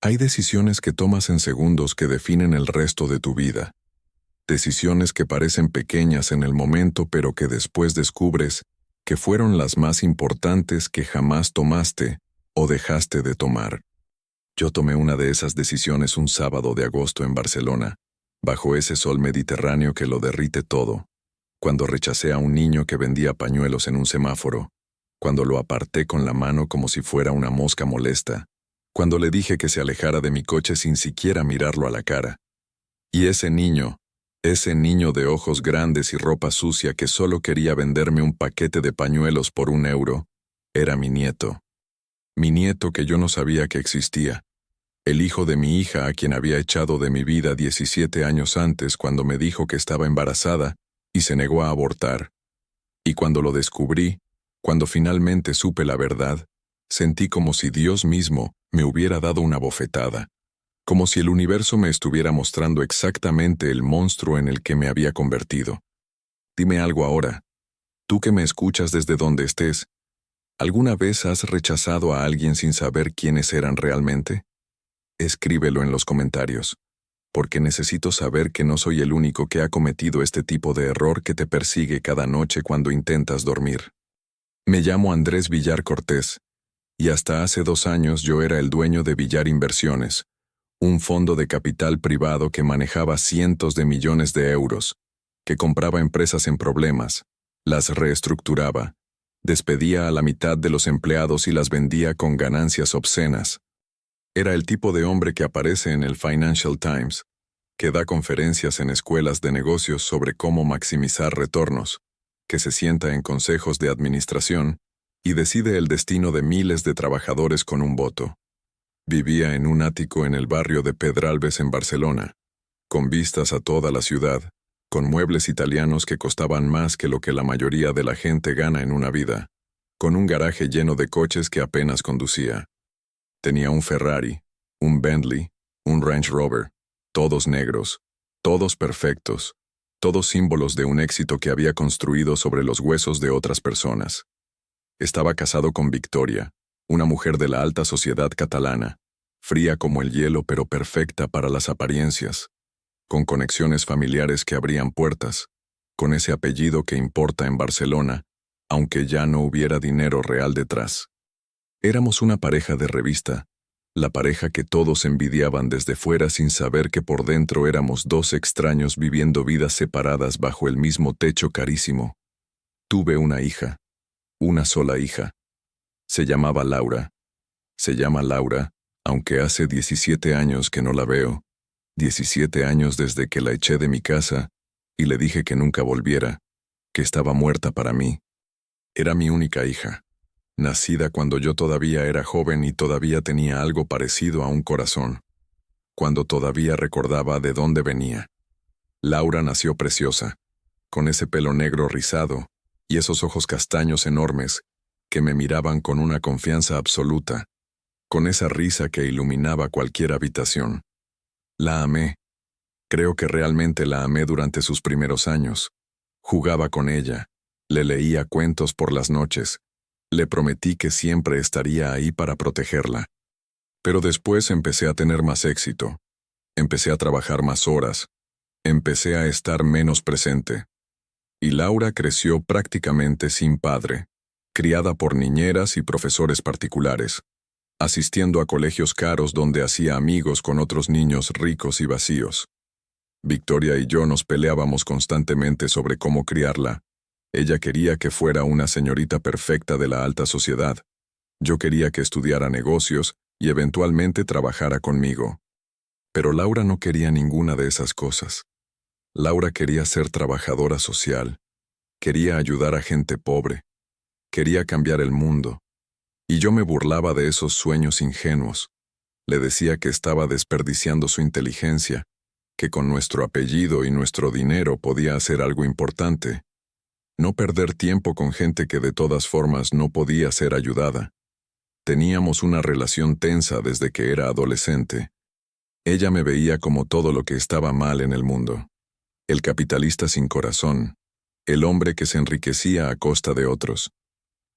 Hay decisiones que tomas en segundos que definen el resto de tu vida. Decisiones que parecen pequeñas en el momento pero que después descubres que fueron las más importantes que jamás tomaste o dejaste de tomar. Yo tomé una de esas decisiones un sábado de agosto en Barcelona, bajo ese sol mediterráneo que lo derrite todo, cuando rechacé a un niño que vendía pañuelos en un semáforo, cuando lo aparté con la mano como si fuera una mosca molesta, cuando le dije que se alejara de mi coche sin siquiera mirarlo a la cara. Y ese niño de ojos grandes y ropa sucia que solo quería venderme un paquete de pañuelos por €1, era mi nieto. Mi nieto que yo no sabía que existía. El hijo de mi hija a quien había echado de mi vida 17 años antes cuando me dijo que estaba embarazada y se negó a abortar. Y cuando lo descubrí, cuando finalmente supe la verdad, sentí como si Dios mismo me hubiera dado una bofetada, como si el universo me estuviera mostrando exactamente el monstruo en el que me había convertido. Dime algo ahora, tú que me escuchas desde donde estés, ¿alguna vez has rechazado a alguien sin saber quiénes eran realmente? Escríbelo en los comentarios, porque necesito saber que no soy el único que ha cometido este tipo de error que te persigue cada noche cuando intentas dormir. Me llamo Andrés Villar Cortés, y hasta hace 2 años yo era el dueño de Villar Inversiones, un fondo de capital privado que manejaba cientos de millones de euros, que compraba empresas en problemas, las reestructuraba, despedía a la mitad de los empleados y las vendía con ganancias obscenas. Era el tipo de hombre que aparece en el Financial Times, que da conferencias en escuelas de negocios sobre cómo maximizar retornos, que se sienta en consejos de administración y decide el destino de miles de trabajadores con un voto. Vivía en un ático en el barrio de Pedralbes en Barcelona, con vistas a toda la ciudad, con muebles italianos que costaban más que lo que la mayoría de la gente gana en una vida, con un garaje lleno de coches que apenas conducía. Tenía un Ferrari, un Bentley, un Range Rover, todos negros, todos perfectos, todos símbolos de un éxito que había construido sobre los huesos de otras personas. Estaba casado con Victoria, una mujer de la alta sociedad catalana, fría como el hielo pero perfecta para las apariencias, con conexiones familiares que abrían puertas, con ese apellido que importa en Barcelona, aunque ya no hubiera dinero real detrás. Éramos una pareja de revista, la pareja que todos envidiaban desde fuera sin saber que por dentro éramos 2 extraños viviendo vidas separadas bajo el mismo techo carísimo. Tuve una hija, una sola hija. Se llamaba Laura. Se llama Laura, aunque hace 17 años que no la veo, 17 años desde que la eché de mi casa y le dije que nunca volviera, que estaba muerta para mí. Era mi única hija, nacida cuando yo todavía era joven y todavía tenía algo parecido a un corazón, cuando todavía recordaba de dónde venía. Laura nació preciosa, con ese pelo negro rizado y esos ojos castaños enormes que me miraban con una confianza absoluta, con esa risa que iluminaba cualquier habitación. La amé. Creo que realmente la amé durante sus primeros años. Jugaba con ella, le leía cuentos por las noches, le prometí que siempre estaría ahí para protegerla. Pero después empecé a tener más éxito. Empecé a trabajar más horas. Empecé a estar menos presente. Y Laura creció prácticamente sin padre, criada por niñeras y profesores particulares, asistiendo a colegios caros donde hacía amigos con otros niños ricos y vacíos. Victoria y yo nos peleábamos constantemente sobre cómo criarla. Ella quería que fuera una señorita perfecta de la alta sociedad. Yo quería que estudiara negocios y eventualmente trabajara conmigo. Pero Laura no quería ninguna de esas cosas. Laura quería ser trabajadora social. Quería ayudar a gente pobre. Quería cambiar el mundo. Y yo me burlaba de esos sueños ingenuos. Le decía que estaba desperdiciando su inteligencia, que con nuestro apellido y nuestro dinero podía hacer algo importante. No perder tiempo con gente que de todas formas no podía ser ayudada. Teníamos una relación tensa desde que era adolescente. Ella me veía como todo lo que estaba mal en el mundo. El capitalista sin corazón, el hombre que se enriquecía a costa de otros.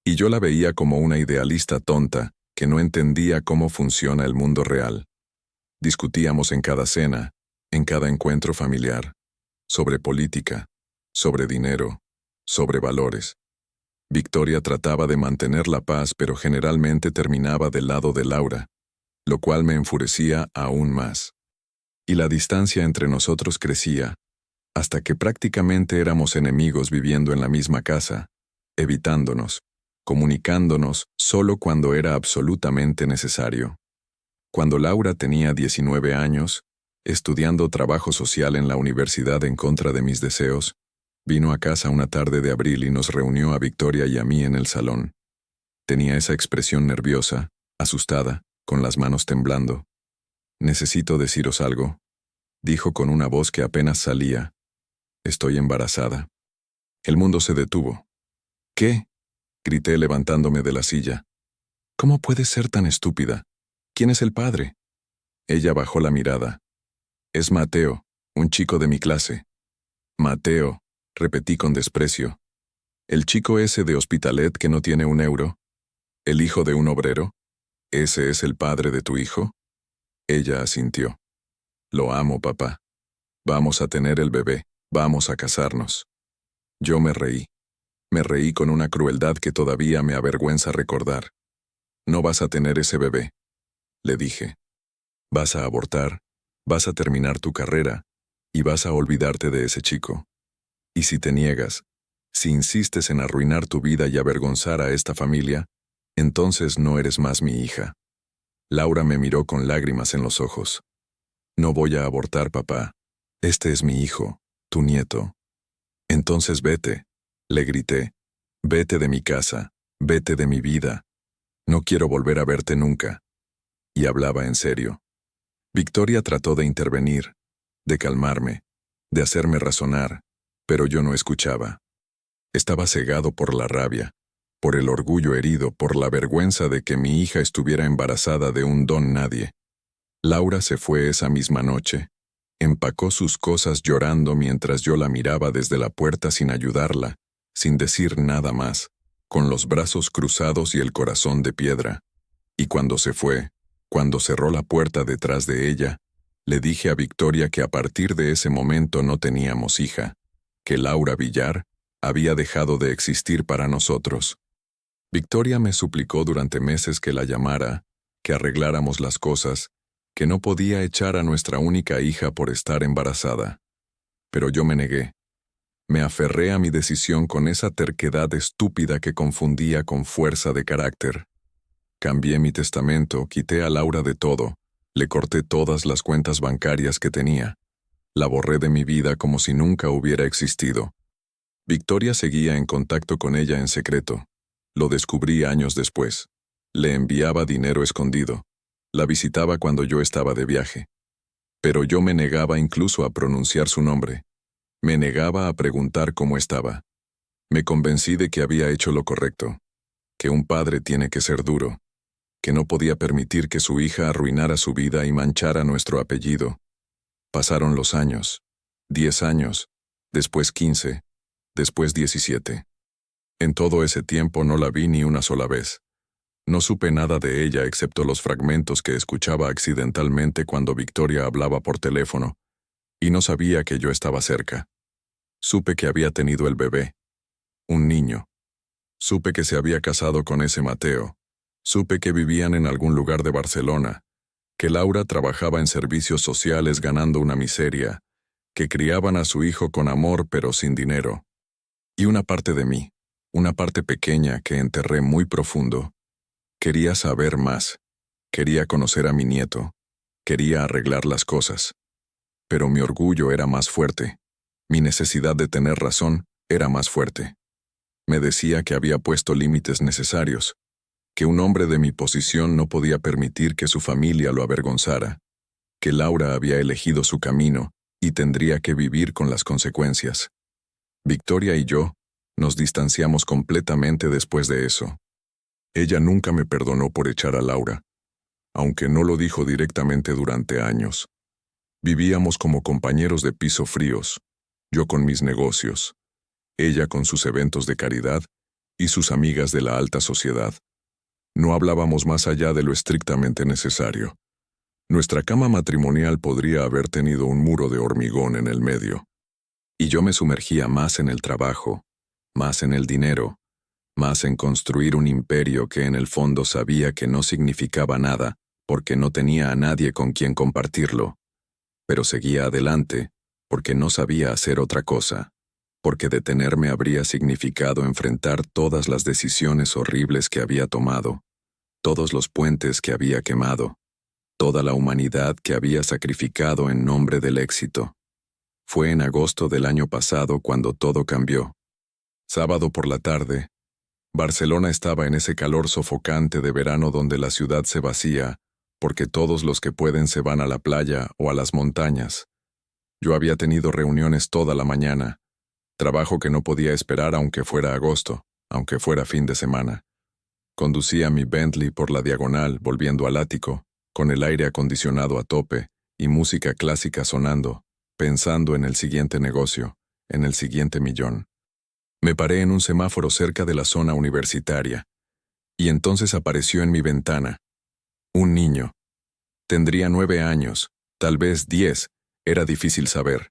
Y yo la veía como una idealista tonta que no entendía cómo funciona el mundo real. Discutíamos en cada cena, en cada encuentro familiar, sobre política, sobre dinero, sobre valores. Victoria trataba de mantener la paz, pero generalmente terminaba del lado de Laura, lo cual me enfurecía aún más. Y la distancia entre nosotros crecía, hasta que prácticamente éramos enemigos viviendo en la misma casa, evitándonos, comunicándonos solo cuando era absolutamente necesario. Cuando Laura tenía 19 años, estudiando trabajo social en la universidad en contra de mis deseos, vino a casa una tarde de abril y nos reunió a Victoria y a mí en el salón. Tenía esa expresión nerviosa, asustada, con las manos temblando. «Necesito deciros algo», dijo con una voz que apenas salía. «Estoy embarazada». El mundo se detuvo. «¿Qué?», grité levantándome de la silla. «¿Cómo puedes ser tan estúpida? ¿Quién es el padre?». Ella bajó la mirada. «Es Mateo, un chico de mi clase». «Mateo», repetí con desprecio. «¿El chico ese de Hospitalet que no tiene un euro? ¿El hijo de un obrero? ¿Ese es el padre de tu hijo?». Ella asintió. «Lo amo, papá. Vamos a tener el bebé, vamos a casarnos». Yo me reí. Me reí con una crueldad que todavía me avergüenza recordar. «No vas a tener ese bebé», le dije. «Vas a abortar, vas a terminar tu carrera, y vas a olvidarte de ese chico. Y si te niegas, si insistes en arruinar tu vida y avergonzar a esta familia, entonces no eres más mi hija». Laura me miró con lágrimas en los ojos. «No voy a abortar, papá. Este es mi hijo, tu nieto». «Entonces vete», le grité. «Vete de mi casa, vete de mi vida. No quiero volver a verte nunca». Y hablaba en serio. Victoria trató de intervenir, de calmarme, de hacerme razonar, pero yo no escuchaba. Estaba cegado por la rabia, por el orgullo herido, por la vergüenza de que mi hija estuviera embarazada de un don nadie. Laura se fue esa misma noche. Empacó sus cosas llorando mientras yo la miraba desde la puerta sin ayudarla, sin decir nada más, con los brazos cruzados y el corazón de piedra. Y cuando se fue, cuando cerró la puerta detrás de ella, le dije a Victoria que a partir de ese momento no teníamos hija, que Laura Villar había dejado de existir para nosotros. Victoria me suplicó durante meses que la llamara, que arregláramos las cosas, que no podía echar a nuestra única hija por estar embarazada. Pero yo me negué. Me aferré a mi decisión con esa terquedad estúpida que confundía con fuerza de carácter. Cambié mi testamento, quité a Laura de todo, le corté todas las cuentas bancarias que tenía. La borré de mi vida como si nunca hubiera existido. Victoria seguía en contacto con ella en secreto. Lo descubrí años después. Le enviaba dinero escondido. La visitaba cuando yo estaba de viaje. Pero yo me negaba incluso a pronunciar su nombre. Me negaba a preguntar cómo estaba. Me convencí de que había hecho lo correcto, que un padre tiene que ser duro, que no podía permitir que su hija arruinara su vida y manchara nuestro apellido. Pasaron los años. 10 años, después 15, después 17. En todo ese tiempo no la vi ni una sola vez. No supe nada de ella excepto los fragmentos que escuchaba accidentalmente cuando Victoria hablaba por teléfono, y no sabía que yo estaba cerca. Supe que había tenido el bebé, un niño. Supe que se había casado con ese Mateo. Supe que vivían en algún lugar de Barcelona, que Laura trabajaba en servicios sociales ganando una miseria, que criaban a su hijo con amor pero sin dinero. Y una parte de mí, una parte pequeña que enterré muy profundo, quería saber más, quería conocer a mi nieto, quería arreglar las cosas. Pero mi orgullo era más fuerte, mi necesidad de tener razón era más fuerte. Me decía que había puesto límites necesarios, que un hombre de mi posición no podía permitir que su familia lo avergonzara, que Laura había elegido su camino y tendría que vivir con las consecuencias. Victoria y yo nos distanciamos completamente después de eso. Ella nunca me perdonó por echar a Laura, aunque no lo dijo directamente durante años. Vivíamos como compañeros de piso fríos, yo con mis negocios, ella con sus eventos de caridad y sus amigas de la alta sociedad. No hablábamos más allá de lo estrictamente necesario. Nuestra cama matrimonial podría haber tenido un muro de hormigón en el medio. Y yo me sumergía más en el trabajo, más en el dinero, más en construir un imperio que en el fondo sabía que no significaba nada, porque no tenía a nadie con quien compartirlo. Pero seguía adelante, porque no sabía hacer otra cosa, porque detenerme habría significado enfrentar todas las decisiones horribles que había tomado, todos los puentes que había quemado, toda la humanidad que había sacrificado en nombre del éxito. Fue en agosto del año pasado cuando todo cambió. Sábado por la tarde, Barcelona estaba en ese calor sofocante de verano donde la ciudad se vacía, porque todos los que pueden se van a la playa o a las montañas. Yo había tenido reuniones toda la mañana, trabajo que no podía esperar aunque fuera agosto, aunque fuera fin de semana. Conducía mi Bentley por la diagonal volviendo al ático, con el aire acondicionado a tope y música clásica sonando, pensando en el siguiente negocio, en el siguiente millón. Me paré en un semáforo cerca de la zona universitaria, y entonces apareció en mi ventana un niño. Tendría 9 años, tal vez 10, era difícil saber.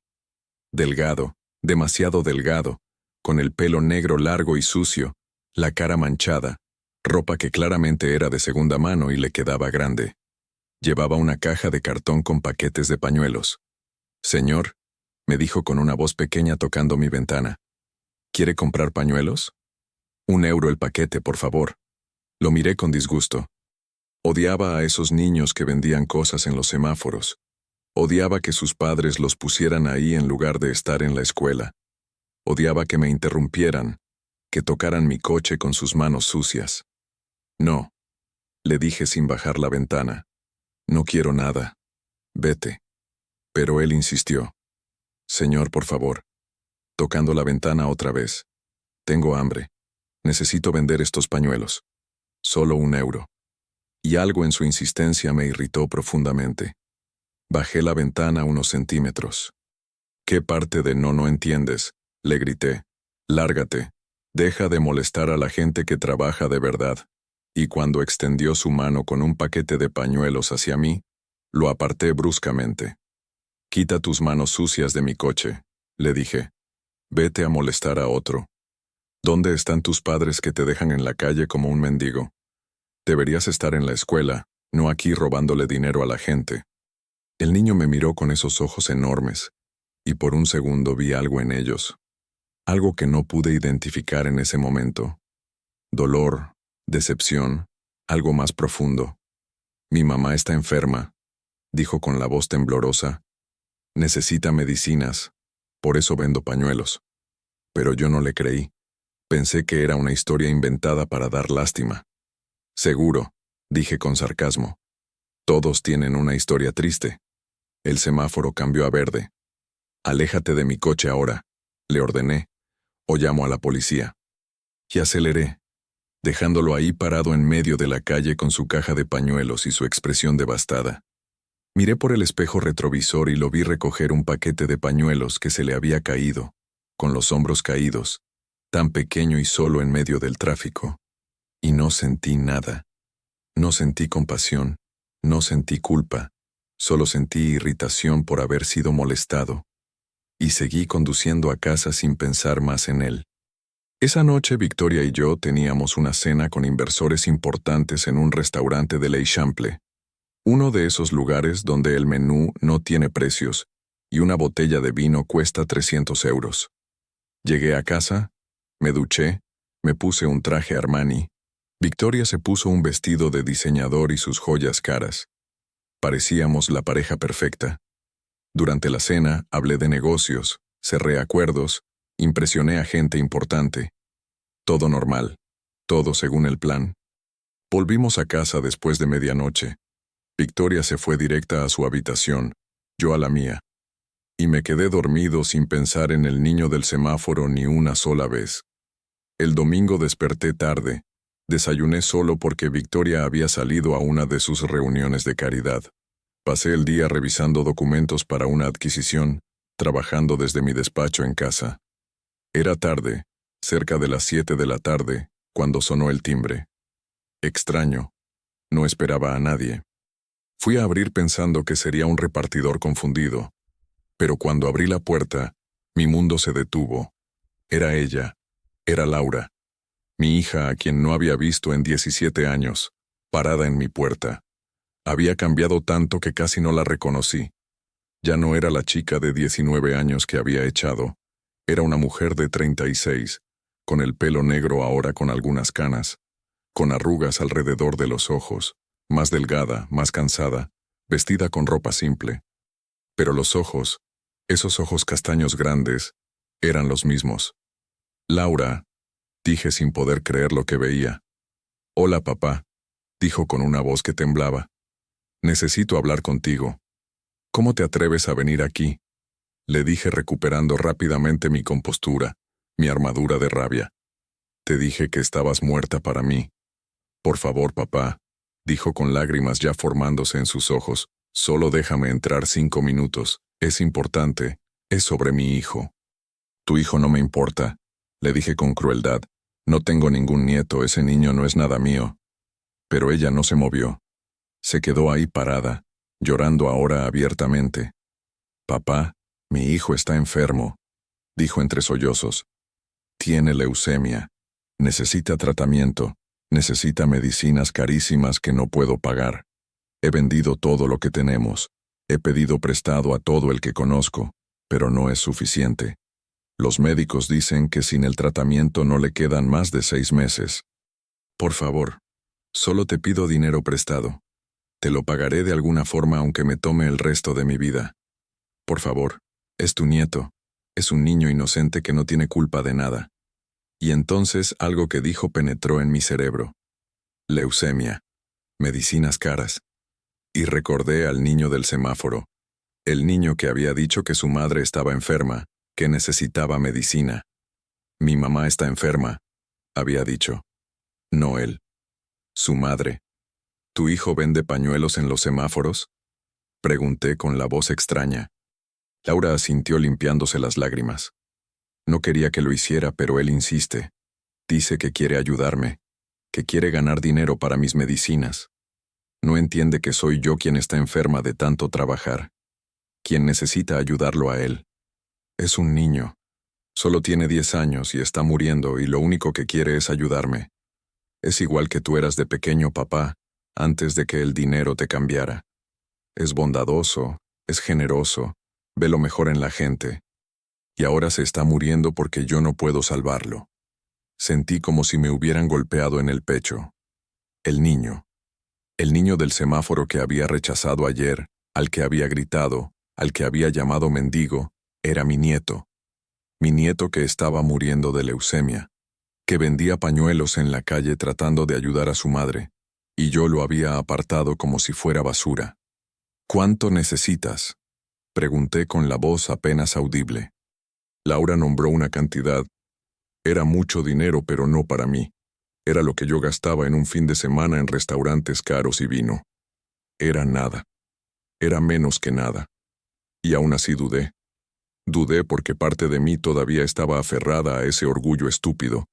Delgado, demasiado delgado, con el pelo negro largo y sucio, la cara manchada, ropa que claramente era de segunda mano y le quedaba grande. Llevaba una caja de cartón con paquetes de pañuelos. «Señor», me dijo con una voz pequeña tocando mi ventana, «¿quiere comprar pañuelos? €1 el paquete, por favor». Lo miré con disgusto. Odiaba a esos niños que vendían cosas en los semáforos. Odiaba que sus padres los pusieran ahí en lugar de estar en la escuela. Odiaba que me interrumpieran, que tocaran mi coche con sus manos sucias. «No», le dije sin bajar la ventana. «No quiero nada. Vete». Pero él insistió. «Señor, por favor». Tocando la ventana otra vez. «Tengo hambre. Necesito vender estos pañuelos. Solo €1». Y algo en su insistencia me irritó profundamente. Bajé la ventana unos centímetros. «¿Qué parte de no entiendes?», le grité. «Lárgate. Deja de molestar a la gente que trabaja de verdad». Y cuando extendió su mano con un paquete de pañuelos hacia mí, lo aparté bruscamente. «Quita tus manos sucias de mi coche», le dije. «Vete a molestar a otro. ¿Dónde están tus padres que te dejan en la calle como un mendigo? Deberías estar en la escuela, no aquí robándole dinero a la gente». El niño me miró con esos ojos enormes, y por un segundo vi algo en ellos. Algo que no pude identificar en ese momento. Dolor, decepción, algo más profundo. «Mi mamá está enferma», dijo con la voz temblorosa. «Necesita medicinas, por eso vendo pañuelos». Pero yo no le creí. Pensé que era una historia inventada para dar lástima. «Seguro», dije con sarcasmo. «Todos tienen una historia triste». El semáforo cambió a verde. «Aléjate de mi coche ahora», le ordené, «o llamo a la policía». Y aceleré, dejándolo ahí parado en medio de la calle con su caja de pañuelos y su expresión devastada. Miré por el espejo retrovisor y lo vi recoger un paquete de pañuelos que se le había caído, con los hombros caídos, tan pequeño y solo en medio del tráfico. Y no sentí nada. No sentí compasión, no sentí culpa, solo sentí irritación por haber sido molestado. Y seguí conduciendo a casa sin pensar más en él. Esa noche Victoria y yo teníamos una cena con inversores importantes en un restaurante de l'Eixample, uno de esos lugares donde el menú no tiene precios y una botella de vino cuesta 300 euros. Llegué a casa, me duché, me puse un traje Armani. Victoria se puso un vestido de diseñador y sus joyas caras. Parecíamos la pareja perfecta. Durante la cena hablé de negocios, cerré acuerdos, impresioné a gente importante. Todo normal, todo según el plan. Volvimos a casa después de medianoche. Victoria se fue directa a su habitación, yo a la mía. Y me quedé dormido sin pensar en el niño del semáforo ni una sola vez. El domingo desperté tarde. Desayuné solo porque Victoria había salido a una de sus reuniones de caridad. Pasé el día revisando documentos para una adquisición, trabajando desde mi despacho en casa. Era tarde, cerca de las 7 de la tarde, cuando sonó el timbre. Extraño. No esperaba a nadie. Fui a abrir pensando que sería un repartidor confundido, pero cuando abrí la puerta, mi mundo se detuvo. Era ella, era Laura, mi hija a quien no había visto en 17 años, parada en mi puerta. Había cambiado tanto que casi no la reconocí. Ya no era la chica de 19 años que había echado, era una mujer de 36, con el pelo negro ahora con algunas canas, con arrugas alrededor de los ojos, más delgada, más cansada, vestida con ropa simple. Pero los ojos, esos ojos castaños grandes, eran los mismos. Laura, dije sin poder creer lo que veía. Hola, papá, dijo con una voz que temblaba. Necesito hablar contigo. ¿Cómo te atreves a venir aquí? Le dije recuperando rápidamente mi compostura, mi armadura de rabia. Te dije que estabas muerta para mí. Por favor, papá, dijo con lágrimas ya formándose en sus ojos, solo déjame entrar 5 minutos, es importante, es sobre mi hijo. Tu hijo no me importa, le dije con crueldad. No tengo ningún nieto, ese niño no es nada mío. Pero ella no se movió. Se quedó ahí parada, llorando ahora abiertamente. Papá, mi hijo está enfermo, dijo entre sollozos. Tiene leucemia. Necesita tratamiento. Necesita medicinas carísimas que no puedo pagar. He vendido todo lo que tenemos. He pedido prestado a todo el que conozco, pero no es suficiente. Los médicos dicen que sin el tratamiento no le quedan más de 6 meses. Por favor, solo te pido dinero prestado. Te lo pagaré de alguna forma aunque me tome el resto de mi vida. Por favor, es tu nieto. Es un niño inocente que no tiene culpa de nada. Y entonces algo que dijo penetró en mi cerebro. Leucemia. Medicinas caras. Y recordé al niño del semáforo. El niño que había dicho que su madre estaba enferma, que necesitaba medicina. Mi mamá está enferma, había dicho. No él. Su madre. ¿Tu hijo vende pañuelos en los semáforos? Pregunté con la voz extraña. Laura asintió limpiándose las lágrimas. No quería que lo hiciera, pero él insiste. Dice que quiere ayudarme, que quiere ganar dinero para mis medicinas. No entiende que soy yo quien está enferma de tanto trabajar, quien necesita ayudarlo a él. Es un niño. Solo tiene 10 años y está muriendo y lo único que quiere es ayudarme. Es igual que tú eras de pequeño, papá, antes de que el dinero te cambiara. Es bondadoso, es generoso, ve lo mejor en la gente. Y ahora se está muriendo porque yo no puedo salvarlo. Sentí como si me hubieran golpeado en el pecho. El niño del semáforo que había rechazado ayer, al que había gritado, al que había llamado mendigo, era mi nieto que estaba muriendo de leucemia, que vendía pañuelos en la calle tratando de ayudar a su madre, y yo lo había apartado como si fuera basura. ¿Cuánto necesitas?, pregunté con la voz apenas audible. Laura nombró una cantidad. Era mucho dinero, pero no para mí. Era lo que yo gastaba en un fin de semana en restaurantes caros y vino. Era nada. Era menos que nada. Y aún así dudé. Dudé porque parte de mí todavía estaba aferrada a ese orgullo estúpido,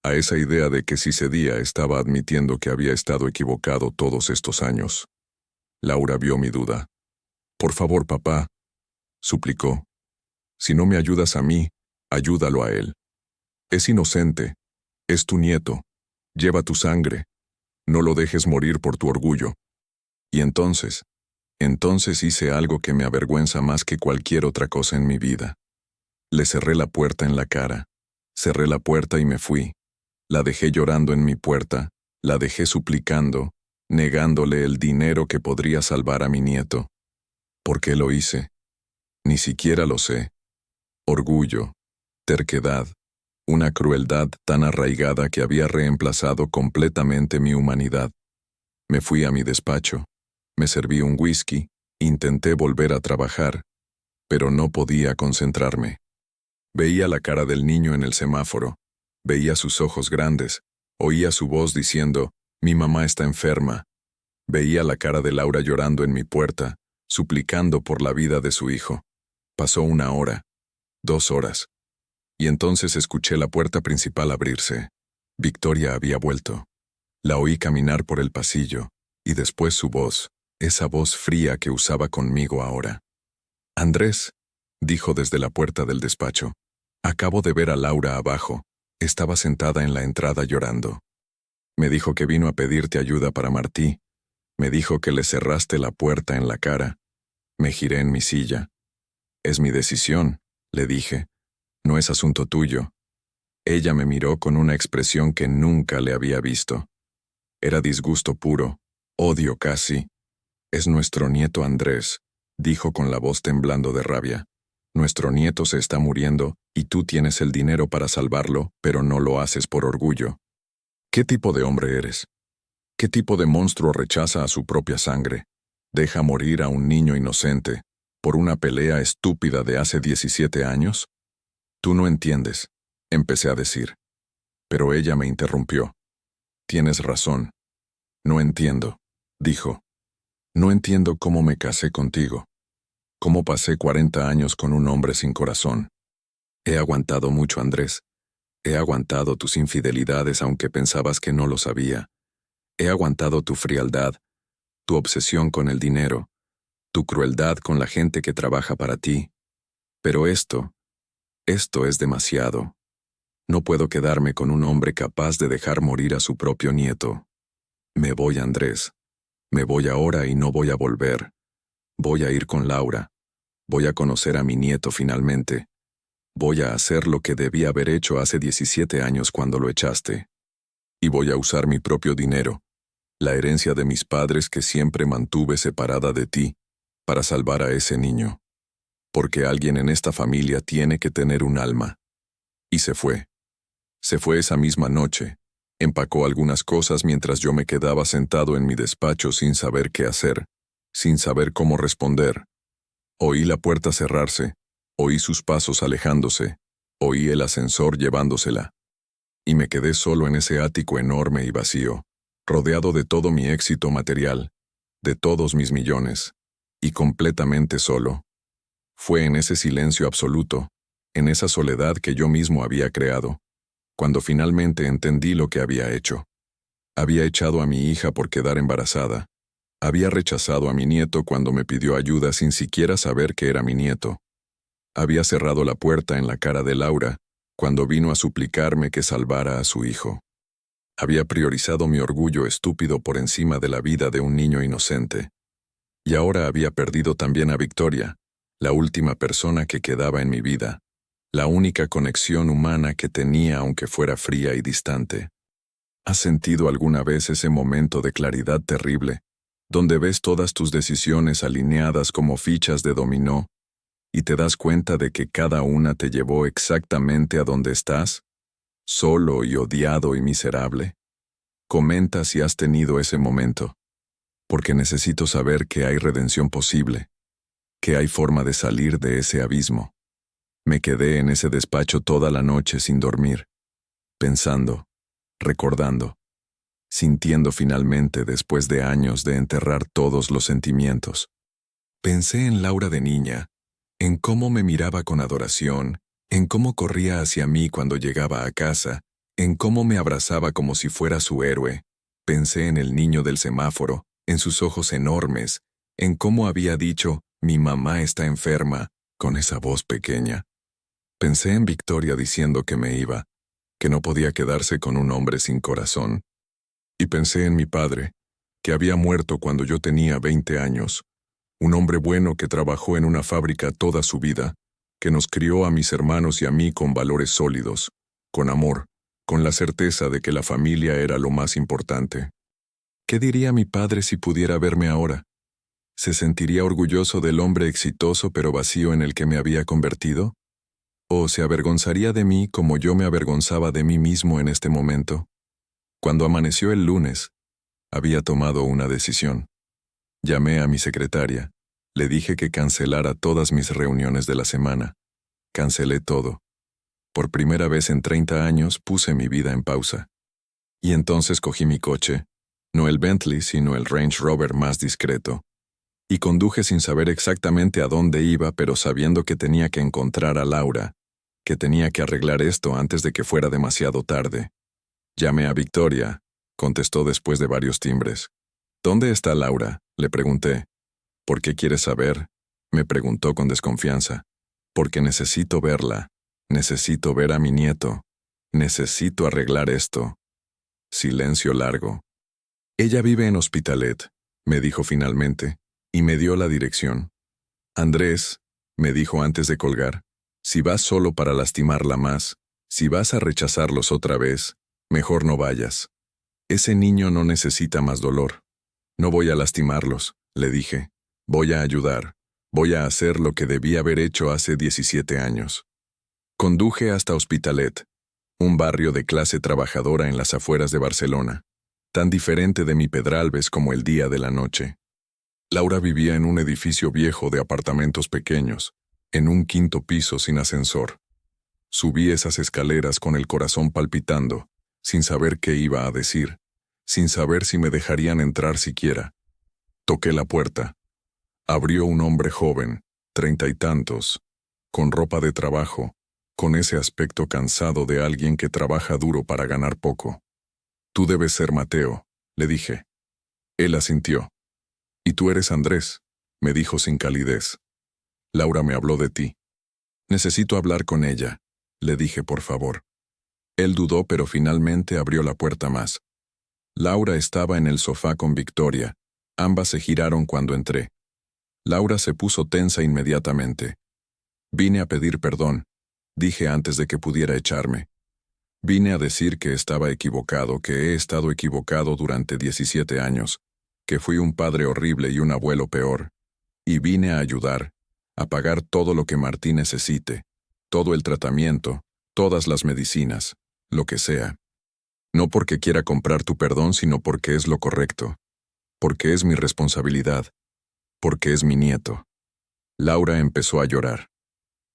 a esa idea de que si cedía estaba admitiendo que había estado equivocado todos estos años. Laura vio mi duda. Por favor, papá, suplicó. Si no me ayudas a mí, ayúdalo a él. Es inocente. Es tu nieto. Lleva tu sangre. No lo dejes morir por tu orgullo. Y entonces hice algo que me avergüenza más que cualquier otra cosa en mi vida. Le cerré la puerta en la cara. Cerré la puerta y me fui. La dejé llorando en mi puerta, la dejé suplicando, negándole el dinero que podría salvar a mi nieto. ¿Por qué lo hice? Ni siquiera lo sé. Orgullo, terquedad, una crueldad tan arraigada que había reemplazado completamente mi humanidad. Me fui a mi despacho, me serví un whisky, intenté volver a trabajar, pero no podía concentrarme. Veía la cara del niño en el semáforo, veía sus ojos grandes, oía su voz diciendo, mi mamá está enferma. Veía la cara de Laura llorando en mi puerta, suplicando por la vida de su hijo. Pasó 1 hora, 2 horas. Y entonces escuché la puerta principal abrirse. Victoria había vuelto. La oí caminar por el pasillo, y después su voz, esa voz fría que usaba conmigo ahora. Andrés, dijo desde la puerta del despacho. Acabo de ver a Laura abajo. Estaba sentada en la entrada llorando. Me dijo que vino a pedirte ayuda para Martí. Me dijo que le cerraste la puerta en la cara. Me giré en mi silla. Es mi decisión, le dije. No es asunto tuyo. Ella me miró con una expresión que nunca le había visto. Era disgusto puro, odio casi. Es nuestro nieto Andrés, dijo con la voz temblando de rabia. Nuestro nieto se está muriendo y tú tienes el dinero para salvarlo, pero no lo haces por orgullo. ¿Qué tipo de hombre eres? ¿Qué tipo de monstruo rechaza a su propia sangre? ¿Deja morir a un niño inocente por una pelea estúpida de hace 17 años? Tú no entiendes, empecé a decir. Pero ella me interrumpió. Tienes razón. No entiendo, dijo. No entiendo cómo me casé contigo. Cómo pasé 40 años con un hombre sin corazón. He aguantado mucho, Andrés. He aguantado tus infidelidades aunque pensabas que no lo sabía. He aguantado tu frialdad, tu obsesión con el dinero, tu crueldad con la gente que trabaja para ti. Pero esto es demasiado. No puedo quedarme con un hombre capaz de dejar morir a su propio nieto. Me voy, Andrés. Me voy ahora y no voy a volver. Voy a ir con Laura. Voy a conocer a mi nieto finalmente. Voy a hacer lo que debí haber hecho hace 17 años cuando lo echaste. Y voy a usar mi propio dinero, la herencia de mis padres que siempre mantuve separada de ti, para salvar a ese niño. Porque alguien en esta familia tiene que tener un alma. Y se fue. Se fue esa misma noche. Empacó algunas cosas mientras yo me quedaba sentado en mi despacho sin saber qué hacer, sin saber cómo responder. Oí la puerta cerrarse, oí sus pasos alejándose, oí el ascensor llevándosela. Y me quedé solo en ese ático enorme y vacío, rodeado de todo mi éxito material, de todos mis millones, y completamente solo. Fue en ese silencio absoluto, en esa soledad que yo mismo había creado, cuando finalmente entendí lo que había hecho. Había echado a mi hija por quedar embarazada. Había rechazado a mi nieto cuando me pidió ayuda sin siquiera saber que era mi nieto. Había cerrado la puerta en la cara de Laura cuando vino a suplicarme que salvara a su hijo. Había priorizado mi orgullo estúpido por encima de la vida de un niño inocente. Y ahora había perdido también a Victoria, la última persona que quedaba en mi vida, la única conexión humana que tenía aunque fuera fría y distante. ¿Has sentido alguna vez ese momento de claridad terrible, donde ves todas tus decisiones alineadas como fichas de dominó, y te das cuenta de que cada una te llevó exactamente a donde estás, solo y odiado y miserable? Comenta si has tenido ese momento, porque necesito saber que hay redención posible, que hay forma de salir de ese abismo. Me quedé en ese despacho toda la noche sin dormir, pensando, recordando, sintiendo finalmente después de años de enterrar todos los sentimientos. Pensé en Laura de niña, en cómo me miraba con adoración, en cómo corría hacia mí cuando llegaba a casa, en cómo me abrazaba como si fuera su héroe. Pensé en el niño del semáforo, en sus ojos enormes, en cómo había dicho, mi mamá está enferma, con esa voz pequeña. Pensé en Victoria diciendo que me iba, que no podía quedarse con un hombre sin corazón. Y pensé en mi padre, que había muerto cuando yo tenía 20 años, un hombre bueno que trabajó en una fábrica toda su vida, que nos crió a mis hermanos y a mí con valores sólidos, con amor, con la certeza de que la familia era lo más importante. ¿Qué diría mi padre si pudiera verme ahora? ¿Se sentiría orgulloso del hombre exitoso pero vacío en el que me había convertido? ¿O se avergonzaría de mí como yo me avergonzaba de mí mismo en este momento? Cuando amaneció el lunes, había tomado una decisión. Llamé a mi secretaria. Le dije que cancelara todas mis reuniones de la semana. Cancelé todo. Por primera vez en 30 años puse mi vida en pausa. Y entonces cogí mi coche, no el Bentley, sino el Range Rover más discreto. Y conduje sin saber exactamente a dónde iba, pero sabiendo que tenía que encontrar a Laura, que tenía que arreglar esto antes de que fuera demasiado tarde. Llamé a Victoria, contestó después de varios timbres. ¿Dónde está Laura?, le pregunté. ¿Por qué quieres saber?, me preguntó con desconfianza. Porque necesito verla. Necesito ver a mi nieto. Necesito arreglar esto. Silencio largo. Ella vive en Hospitalet, me dijo finalmente, y me dio la dirección. Andrés, me dijo antes de colgar, si vas solo para lastimarla más, si vas a rechazarlos otra vez, mejor no vayas. Ese niño no necesita más dolor. No voy a lastimarlos, le dije. Voy a ayudar. Voy a hacer lo que debí haber hecho hace 17 años. Conduje hasta Hospitalet, un barrio de clase trabajadora en las afueras de Barcelona, tan diferente de mi Pedralbes como el día de la noche. Laura vivía en un edificio viejo de apartamentos pequeños, en un 5º piso sin ascensor. Subí esas escaleras con el corazón palpitando, sin saber qué iba a decir, sin saber si me dejarían entrar siquiera. Toqué la puerta. Abrió un hombre joven, 30 y tantos, con ropa de trabajo, con ese aspecto cansado de alguien que trabaja duro para ganar poco. Tú debes ser Mateo, le dije. Él asintió. Y tú eres Andrés, me dijo sin calidez. Laura me habló de ti. Necesito hablar con ella, le dije por favor. Él dudó pero finalmente abrió la puerta más. Laura estaba en el sofá con Victoria. Ambas se giraron cuando entré. Laura se puso tensa inmediatamente. Vine a pedir perdón, dije antes de que pudiera echarme. Vine a decir que estaba equivocado, que he estado equivocado durante 17 años, que fui un padre horrible y un abuelo peor. Y vine a ayudar, a pagar todo lo que Martí necesite, todo el tratamiento, todas las medicinas, lo que sea. No porque quiera comprar tu perdón, sino porque es lo correcto. Porque es mi responsabilidad. Porque es mi nieto. Laura empezó a llorar.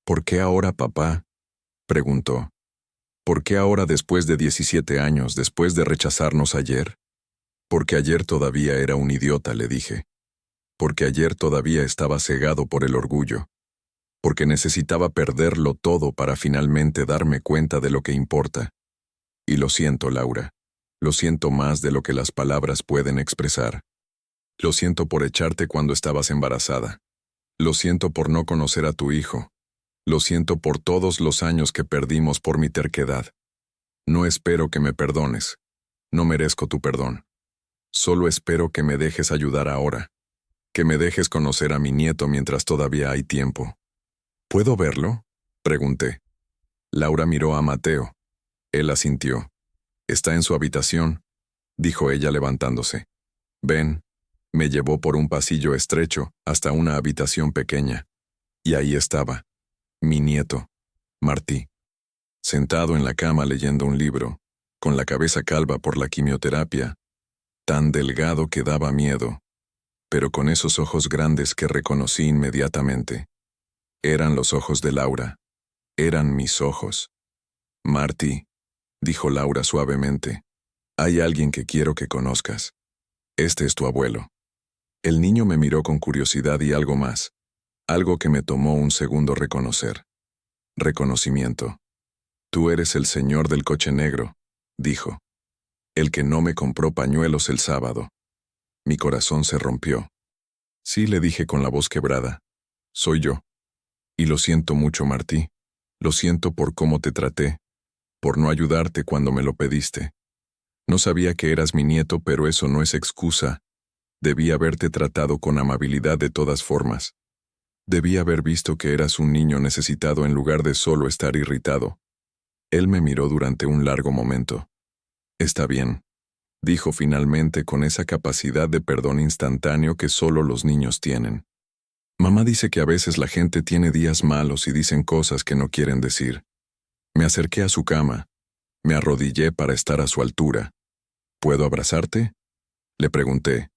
¿Por qué ahora, papá?, preguntó. ¿Por qué ahora después de 17 años, después de rechazarnos ayer? Porque ayer todavía era un idiota, le dije. Porque ayer todavía estaba cegado por el orgullo. Porque necesitaba perderlo todo para finalmente darme cuenta de lo que importa. Y lo siento, Laura. Lo siento más de lo que las palabras pueden expresar. Lo siento por echarte cuando estabas embarazada. Lo siento por no conocer a tu hijo. Lo siento por todos los años que perdimos por mi terquedad. No espero que me perdones. No merezco tu perdón. Solo espero que me dejes ayudar ahora. Que me dejes conocer a mi nieto mientras todavía hay tiempo. ¿Puedo verlo?, pregunté. Laura miró a Mateo. Él asintió. Está en su habitación, dijo ella levantándose. Ven. Me llevó por un pasillo estrecho hasta una habitación pequeña. Y ahí estaba, mi nieto, Martí, sentado en la cama leyendo un libro, con la cabeza calva por la quimioterapia, tan delgado que daba miedo, pero con esos ojos grandes que reconocí inmediatamente. Eran los ojos de Laura. Eran mis ojos. Martí, dijo Laura suavemente, hay alguien que quiero que conozcas. Este es tu abuelo. El niño me miró con curiosidad y algo más, algo que me tomó un segundo reconocer. Reconocimiento. Tú eres el señor del coche negro, dijo. El que no me compró pañuelos el sábado. Mi corazón se rompió. Sí, le dije con la voz quebrada. Soy yo. Y lo siento mucho, Martí. Lo siento por cómo te traté, por no ayudarte cuando me lo pediste. No sabía que eras mi nieto, pero eso no es excusa. Debí haberte tratado con amabilidad de todas formas. Debí haber visto que eras un niño necesitado en lugar de solo estar irritado. Él me miró durante un largo momento. Está bien, dijo finalmente con esa capacidad de perdón instantáneo que solo los niños tienen. Mamá dice que a veces la gente tiene días malos y dicen cosas que no quieren decir. Me acerqué a su cama. Me arrodillé para estar a su altura. ¿Puedo abrazarte?, le pregunté.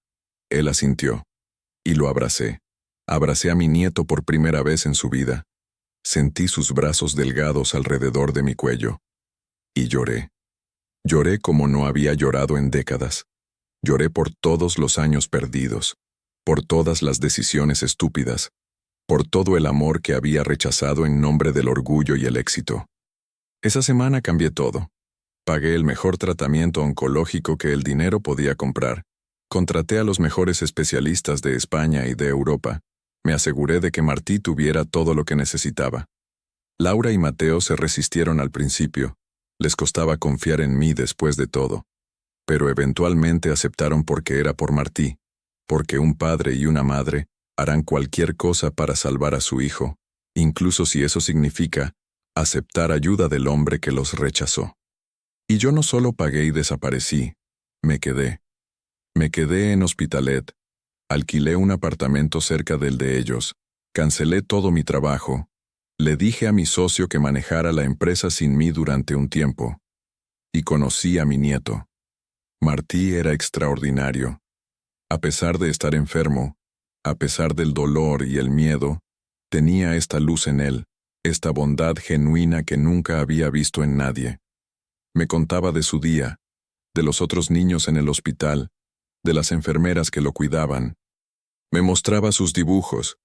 Él asintió. Y lo abracé. Abracé a mi nieto por primera vez en su vida. Sentí sus brazos delgados alrededor de mi cuello. Y lloré. Lloré como no había llorado en décadas. Lloré por todos los años perdidos, por todas las decisiones estúpidas, por todo el amor que había rechazado en nombre del orgullo y el éxito. Esa semana cambié todo. Pagué el mejor tratamiento oncológico que el dinero podía comprar. Contraté a los mejores especialistas de España y de Europa. Me aseguré de que Martí tuviera todo lo que necesitaba. Laura y Mateo se resistieron al principio. Les costaba confiar en mí después de todo. Pero eventualmente aceptaron porque era por Martí, porque un padre y una madre harán cualquier cosa para salvar a su hijo, incluso si eso significa aceptar ayuda del hombre que los rechazó. Y yo no solo pagué y desaparecí, me quedé. Me quedé en Hospitalet, alquilé un apartamento cerca del de ellos, cancelé todo mi trabajo, le dije a mi socio que manejara la empresa sin mí durante un tiempo, y conocí a mi nieto. Martí era extraordinario. A pesar de estar enfermo, a pesar del dolor y el miedo, tenía esta luz en él, esta bondad genuina que nunca había visto en nadie. Me contaba de su día, de los otros niños en el hospital, de las enfermeras que lo cuidaban. Me mostraba sus dibujos,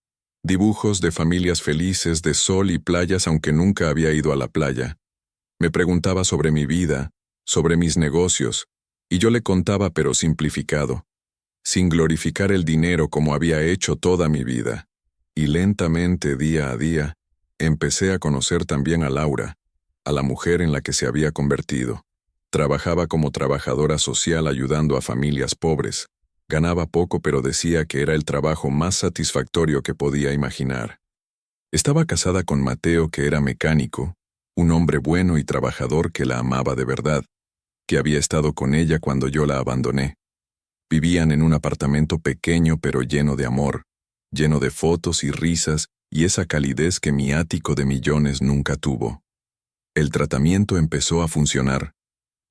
dibujos de familias felices, de sol y playas aunque nunca había ido a la playa. Me preguntaba sobre mi vida, sobre mis negocios, y yo le contaba pero simplificado, sin glorificar el dinero como había hecho toda mi vida. Y lentamente, día a día, empecé a conocer también a Laura, a la mujer en la que se había convertido. Trabajaba como trabajadora social ayudando a familias pobres. Ganaba poco pero decía que era el trabajo más satisfactorio que podía imaginar. Estaba casada con Mateo, que era mecánico, un hombre bueno y trabajador que la amaba de verdad, que había estado con ella cuando yo la abandoné. Vivían en un apartamento pequeño pero lleno de amor, lleno de fotos y risas y esa calidez que mi ático de millones nunca tuvo. El tratamiento empezó a funcionar.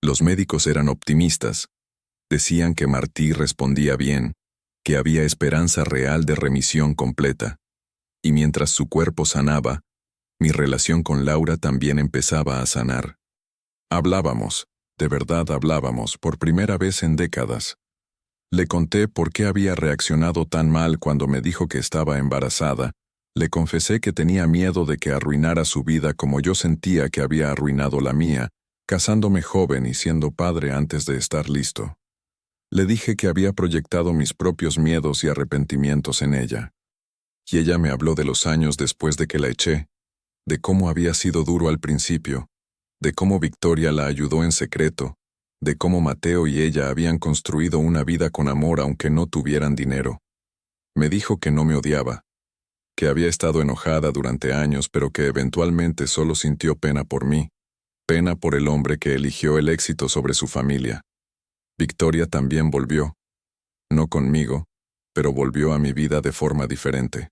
Los médicos eran optimistas. Decían que Martí respondía bien, que había esperanza real de remisión completa. Y mientras su cuerpo sanaba, mi relación con Laura también empezaba a sanar. Hablábamos, de verdad hablábamos, por primera vez en décadas. Le conté por qué había reaccionado tan mal cuando me dijo que estaba embarazada. Le confesé que tenía miedo de que arruinara su vida como yo sentía que había arruinado la mía, casándome joven y siendo padre antes de estar listo. Le dije que había proyectado mis propios miedos y arrepentimientos en ella. Y ella me habló de los años después de que la eché, de cómo había sido duro al principio, de cómo Victoria la ayudó en secreto, de cómo Mateo y ella habían construido una vida con amor aunque no tuvieran dinero. Me dijo que no me odiaba, que había estado enojada durante años pero que eventualmente solo sintió pena por mí, pena por el hombre que eligió el éxito sobre su familia. Victoria también volvió, no conmigo, pero volvió a mi vida de forma diferente.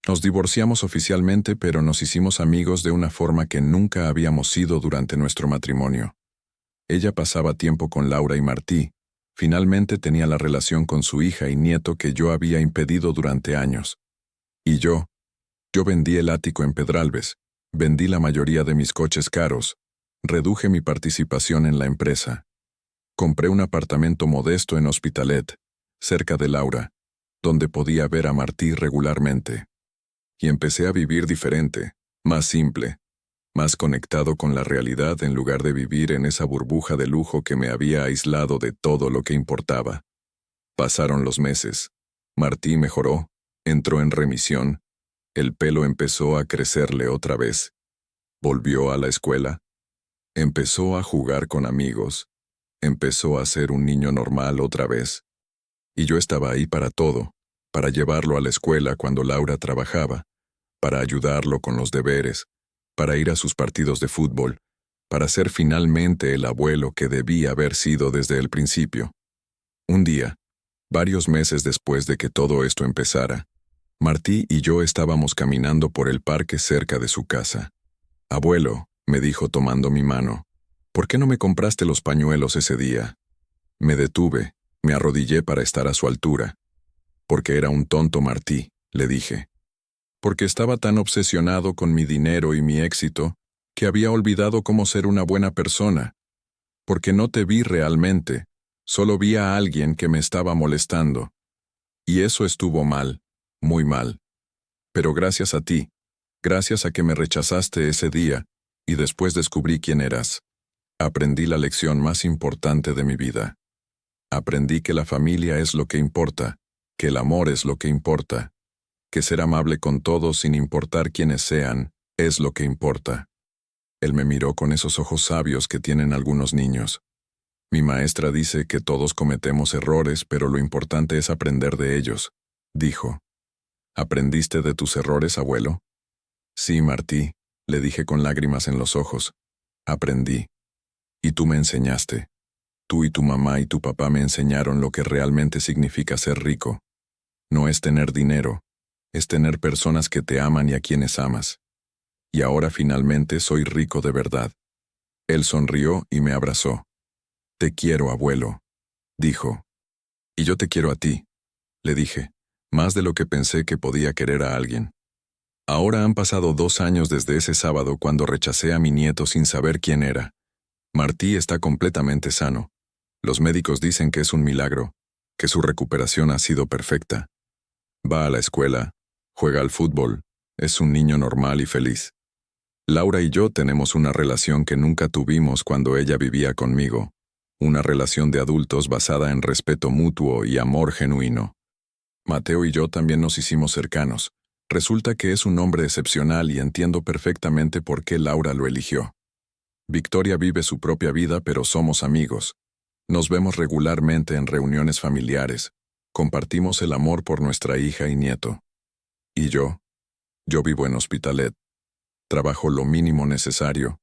Nos divorciamos oficialmente, pero nos hicimos amigos de una forma que nunca habíamos sido durante nuestro matrimonio. Ella pasaba tiempo con Laura y Martí. Finalmente tenía la relación con su hija y nieto que yo había impedido durante años. Y yo vendí el ático en Pedralbes, vendí la mayoría de mis coches caros, reduje mi participación en la empresa. Compré un apartamento modesto en Hospitalet, cerca de Laura, donde podía ver a Martí regularmente. Y empecé a vivir diferente, más simple, más conectado con la realidad en lugar de vivir en esa burbuja de lujo que me había aislado de todo lo que importaba. Pasaron los meses. Martí mejoró, entró en remisión, el pelo empezó a crecerle otra vez. Volvió a la escuela. Empezó a jugar con amigos. Empezó a ser un niño normal otra vez. Y yo estaba ahí para todo, para llevarlo a la escuela cuando Laura trabajaba, para ayudarlo con los deberes, para ir a sus partidos de fútbol, para ser finalmente el abuelo que debía haber sido desde el principio. Un día, varios meses después de que todo esto empezara, Martí y yo estábamos caminando por el parque cerca de su casa. «Abuelo», me dijo tomando mi mano, «¿por qué no me compraste los pañuelos ese día?» Me detuve, me arrodillé para estar a su altura. «Porque era un tonto, Martí», le dije. «Porque estaba tan obsesionado con mi dinero y mi éxito que había olvidado cómo ser una buena persona. Porque no te vi realmente, solo vi a alguien que me estaba molestando. Y eso estuvo mal, muy mal. Pero gracias a ti, gracias a que me rechazaste ese día, y después descubrí quién eras, aprendí la lección más importante de mi vida. Aprendí que la familia es lo que importa, que el amor es lo que importa, que ser amable con todos sin importar quiénes sean, es lo que importa. Él me miró con esos ojos sabios que tienen algunos niños. Mi maestra dice que todos cometemos errores, pero lo importante es aprender de ellos, dijo. ¿Aprendiste de tus errores, abuelo? Sí, Martí, le dije con lágrimas en los ojos. Aprendí. Y tú me enseñaste. Tú y tu mamá y tu papá me enseñaron lo que realmente significa ser rico. No es tener dinero, es tener personas que te aman y a quienes amas. Y ahora finalmente soy rico de verdad. Él sonrió y me abrazó. Te quiero, abuelo, dijo. Y yo te quiero a ti, le dije, más de lo que pensé que podía querer a alguien. Ahora han pasado 2 años desde ese sábado cuando rechacé a mi nieto sin saber quién era. Martí está completamente sano. Los médicos dicen que es un milagro, que su recuperación ha sido perfecta. Va a la escuela, juega al fútbol, es un niño normal y feliz. Laura y yo tenemos una relación que nunca tuvimos cuando ella vivía conmigo, una relación de adultos basada en respeto mutuo y amor genuino. Mateo y yo también nos hicimos cercanos. Resulta que es un hombre excepcional y entiendo perfectamente por qué Laura lo eligió. Victoria vive su propia vida, pero somos amigos. Nos vemos regularmente en reuniones familiares. Compartimos el amor por nuestra hija y nieto. ¿Y yo? Yo vivo en Hospitalet. Trabajo lo mínimo necesario.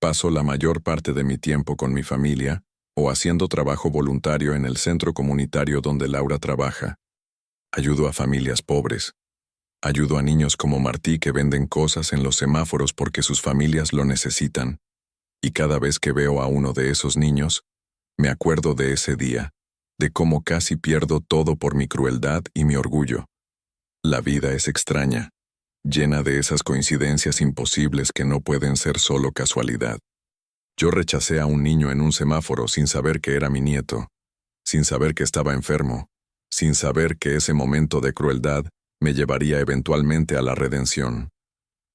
Paso la mayor parte de mi tiempo con mi familia o haciendo trabajo voluntario en el centro comunitario donde Laura trabaja. Ayudo a familias pobres. Ayudo a niños como Martí que venden cosas en los semáforos porque sus familias lo necesitan. Y cada vez que veo a uno de esos niños, me acuerdo de ese día, de cómo casi pierdo todo por mi crueldad y mi orgullo. La vida es extraña, llena de esas coincidencias imposibles que no pueden ser solo casualidad. Yo rechacé a un niño en un semáforo sin saber que era mi nieto, sin saber que estaba enfermo, sin saber que ese momento de crueldad me llevaría eventualmente a la redención.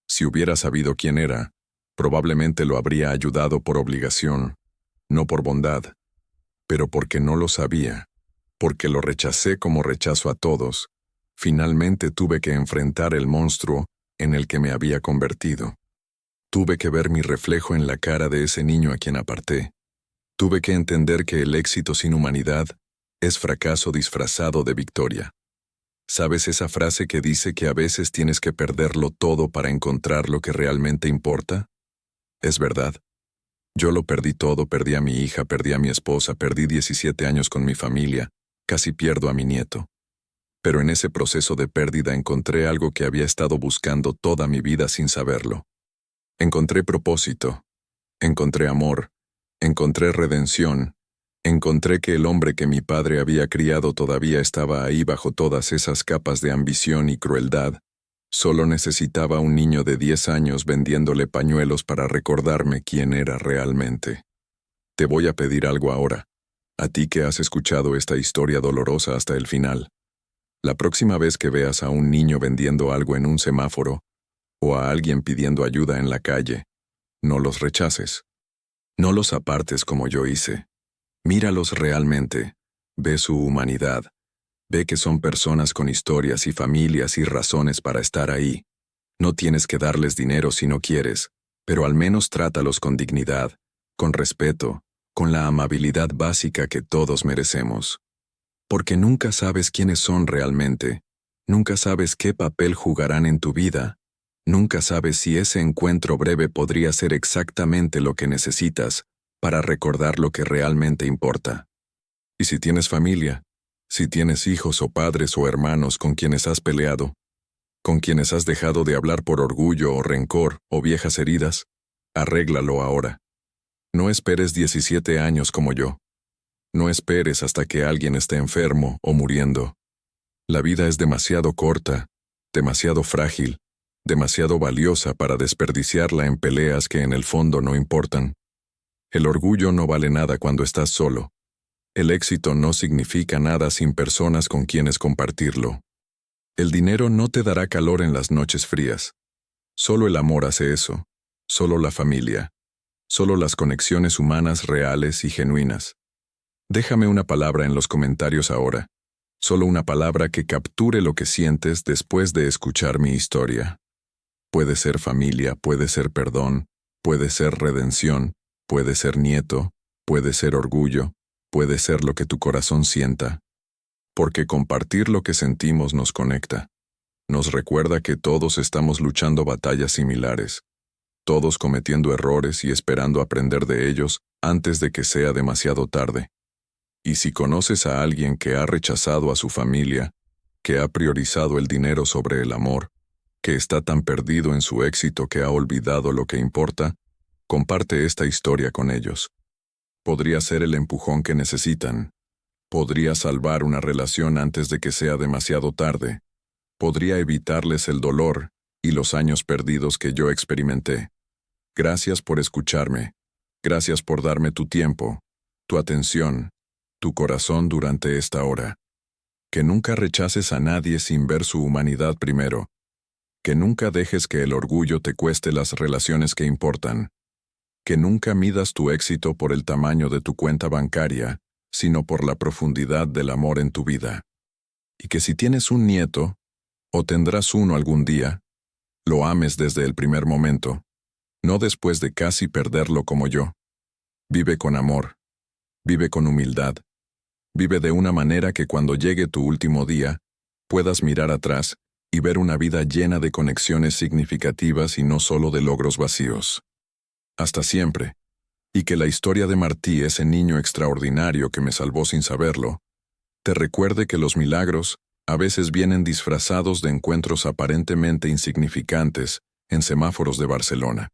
Si hubiera sabido quién era, probablemente lo habría ayudado por obligación, no por bondad, pero porque no lo sabía, porque lo rechacé como rechazo a todos, finalmente tuve que enfrentar el monstruo en el que me había convertido. Tuve que ver mi reflejo en la cara de ese niño a quien aparté. Tuve que entender que el éxito sin humanidad es fracaso disfrazado de victoria. ¿Sabes esa frase que dice que a veces tienes que perderlo todo para encontrar lo que realmente importa? Es verdad. Yo lo perdí todo, perdí a mi hija, perdí a mi esposa, perdí 17 años con mi familia, casi pierdo a mi nieto. Pero en ese proceso de pérdida encontré algo que había estado buscando toda mi vida sin saberlo. Encontré propósito, encontré amor, encontré redención, encontré que el hombre que mi padre había criado todavía estaba ahí bajo todas esas capas de ambición y crueldad. Solo necesitaba un niño de 10 años vendiéndole pañuelos para recordarme quién era realmente. Te voy a pedir algo ahora, a ti que has escuchado esta historia dolorosa hasta el final. La próxima vez que veas a un niño vendiendo algo en un semáforo, o a alguien pidiendo ayuda en la calle, no los rechaces. No los apartes como yo hice. Míralos realmente, ve su humanidad. Ve que son personas con historias y familias y razones para estar ahí. No tienes que darles dinero si no quieres, pero al menos trátalos con dignidad, con respeto, con la amabilidad básica que todos merecemos. Porque nunca sabes quiénes son realmente, nunca sabes qué papel jugarán en tu vida, nunca sabes si ese encuentro breve podría ser exactamente lo que necesitas para recordar lo que realmente importa. Y si tienes familia, si tienes hijos o padres o hermanos con quienes has peleado, con quienes has dejado de hablar por orgullo o rencor o viejas heridas, arréglalo ahora. No esperes 17 años como yo. No esperes hasta que alguien esté enfermo o muriendo. La vida es demasiado corta, demasiado frágil, demasiado valiosa para desperdiciarla en peleas que en el fondo no importan. El orgullo no vale nada cuando estás solo. El éxito no significa nada sin personas con quienes compartirlo. El dinero no te dará calor en las noches frías. Solo el amor hace eso. Solo la familia. Solo las conexiones humanas reales y genuinas. Déjame una palabra en los comentarios ahora. Solo una palabra que capture lo que sientes después de escuchar mi historia. Puede ser familia, puede ser perdón, puede ser redención, puede ser nieto, puede ser orgullo, puede ser lo que tu corazón sienta. Porque compartir lo que sentimos nos conecta. Nos recuerda que todos estamos luchando batallas similares, todos cometiendo errores y esperando aprender de ellos antes de que sea demasiado tarde. Y si conoces a alguien que ha rechazado a su familia, que ha priorizado el dinero sobre el amor, que está tan perdido en su éxito que ha olvidado lo que importa, comparte esta historia con ellos. Podría ser el empujón que necesitan. Podría salvar una relación antes de que sea demasiado tarde. Podría evitarles el dolor y los años perdidos que yo experimenté. Gracias por escucharme. Gracias por darme tu tiempo, tu atención, tu corazón durante esta hora. Que nunca rechaces a nadie sin ver su humanidad primero. Que nunca dejes que el orgullo te cueste las relaciones que importan. Que nunca midas tu éxito por el tamaño de tu cuenta bancaria, sino por la profundidad del amor en tu vida. Y que si tienes un nieto, o tendrás uno algún día, lo ames desde el primer momento, no después de casi perderlo como yo. Vive con amor. Vive con humildad. Vive de una manera que cuando llegue tu último día, puedas mirar atrás y ver una vida llena de conexiones significativas y no solo de logros vacíos. Hasta siempre. Y que la historia de Martí, ese niño extraordinario que me salvó sin saberlo, te recuerde que los milagros a veces vienen disfrazados de encuentros aparentemente insignificantes en semáforos de Barcelona.